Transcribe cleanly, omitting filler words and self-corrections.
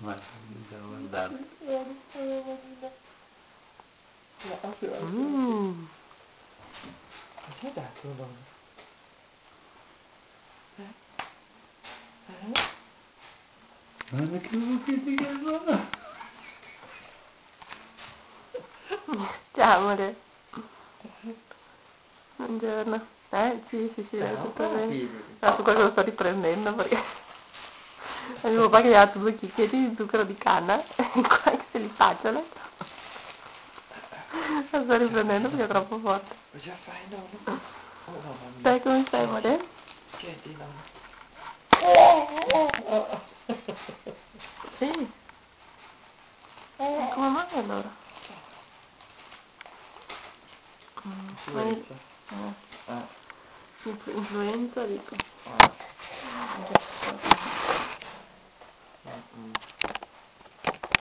Guarda, iniziamo a guardare. Cosa hai dato, Lola? Guarda che occhietti che sono! Ciao amore. Buongiorno. Sì, tutto bene. Adesso qua lo sto riprendendo perché è mio papà che gli ha dato 2 chicchetti di zucchero di canna e qua che se li facciano. Lo sto riprendendo perché è troppo forte. Cosa fai, Lola? Oh, mamma mia. Dai, come stai, amore? Senti, Lola. Sì. Come mai allora? Influenza. Influenza, dico. Mm-mm.